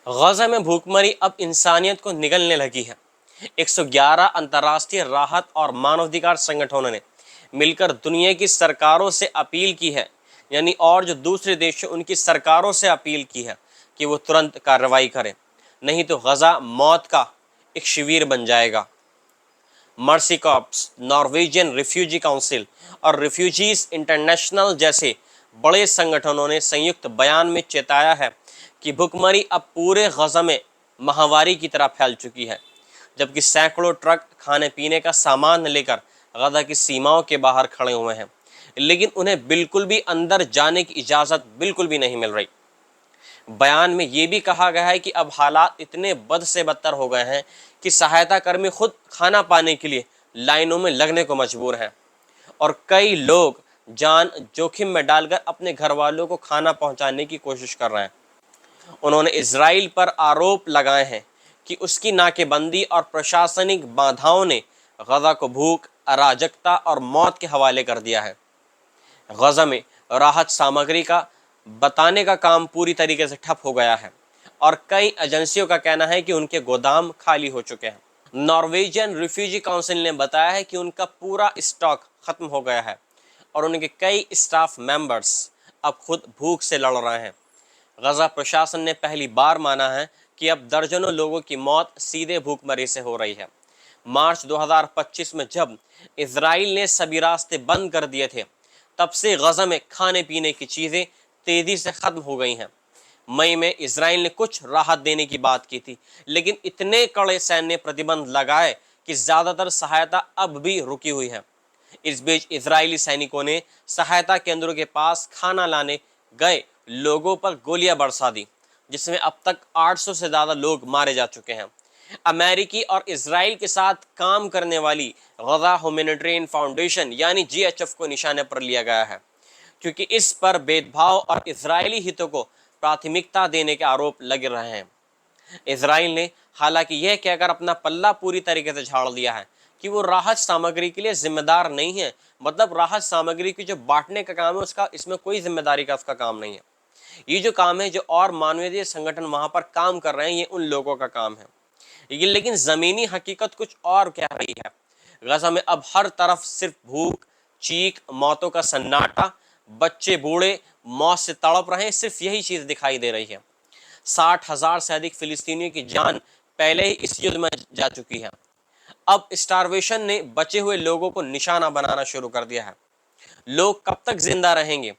गजा में भूखमरी अब इंसानियत को निगलने लगी है। 111 अंतर्राष्ट्रीय राहत और मानवाधिकार संगठनों ने मिलकर दुनिया की सरकारों से अपील की है, यानी और जो दूसरे देश हैं उनकी सरकारों से अपील की है कि वो तुरंत कार्रवाई करें, नहीं तो गजा मौत का एक शिविर बन जाएगा। Mercy corps, Norwegian refugee council और रिफ्यूजीज इंटरनेशनल जैसे बड़े संगठनों ने संयुक्त बयान में चेताया है कि भुखमरी अब पूरे गजा में महामारी की तरह फैल चुकी है, जबकि सैकड़ों ट्रक खाने पीने का सामान लेकर गजा की सीमाओं के बाहर खड़े हुए हैं, लेकिन उन्हें बिल्कुल भी अंदर जाने की इजाज़त बिल्कुल भी नहीं मिल रही। बयान में ये भी कहा गया है कि अब हालात इतने बद से बदतर हो गए हैं कि सहायता कर्मी खुद खाना पाने के लिए लाइनों में लगने को मजबूर हैं और कई लोग जान जोखिम में डालकर अपने घर वालों को खाना पहुंचाने की कोशिश कर रहे हैं। उन्होंने इजराइल पर आरोप लगाए हैं कि उसकी नाकेबंदी और प्रशासनिक बाधाओं ने गजा को भूख, अराजकता और मौत के हवाले कर दिया है। गजा में राहत सामग्री का बताने का काम पूरी तरीके से ठप हो गया है और कई एजेंसियों का कहना है कि उनके गोदाम खाली हो चुके हैं। नॉर्वेजियन रिफ्यूजी काउंसिल ने बताया है कि उनका पूरा स्टॉक खत्म हो गया है और उनके कई स्टाफ मेंबर्स अब खुद भूख से लड़ रहे हैं। गजा प्रशासन ने पहली बार माना है कि अब दर्जनों लोगों की मौत सीधे भूखमरी से हो रही है। मार्च 2025 में जब इजराइल ने सभी रास्ते बंद कर दिए थे, तब से गजा में खाने पीने की चीज़ें तेज़ी से ख़त्म हो गई हैं। मई में इजराइल ने कुछ राहत देने की बात की थी, लेकिन इतने कड़े सैन्य प्रतिबंध लगाए कि ज़्यादातर सहायता अब भी रुकी हुई है। इस बीच इजरायली सैनिकों ने सहायता केंद्रों के पास खाना लाने गए लोगों पर गोलियां बरसा दी, जिसमें अब तक 800 से ज़्यादा लोग मारे जा चुके हैं। अमेरिकी और इजराइल के साथ काम करने वाली गजा ह्यूमैनिटेरियन फाउंडेशन यानी GHF को निशाने पर लिया गया है, क्योंकि इस पर भेदभाव और इजरायली हितों को प्राथमिकता देने के आरोप लग रहे हैं। इजराइल ने हालांकि यह कहकर अपना पल्ला पूरी तरीके से झाड़ दिया है कि वो राहत सामग्री के लिए जिम्मेदार नहीं है, मतलब राहत सामग्री की जो बांटने का काम है उसका इसमें कोई जिम्मेदारी का उसका काम नहीं है। ये जो काम है, जो और मानवीय संगठन वहां पर काम कर रहे हैं, ये उन लोगों का काम है। लेकिन जमीनी हकीकत कुछ और कह रही है। गजा में अब हर तरफ सिर्फ भूख, चीख, मौतों का सन्नाटा, बच्चे बूढ़े मौत से तड़प रहे हैं, सिर्फ यही चीज दिखाई दे रही है। 60,000 से अधिक फिलिस्तीनियों की जान पहले ही इस युद्ध में जा चुकी है। अब स्टारवेशन ने बचे हुए लोगों को निशाना बनाना शुरू कर दिया है। लोग कब तक जिंदा रहेंगे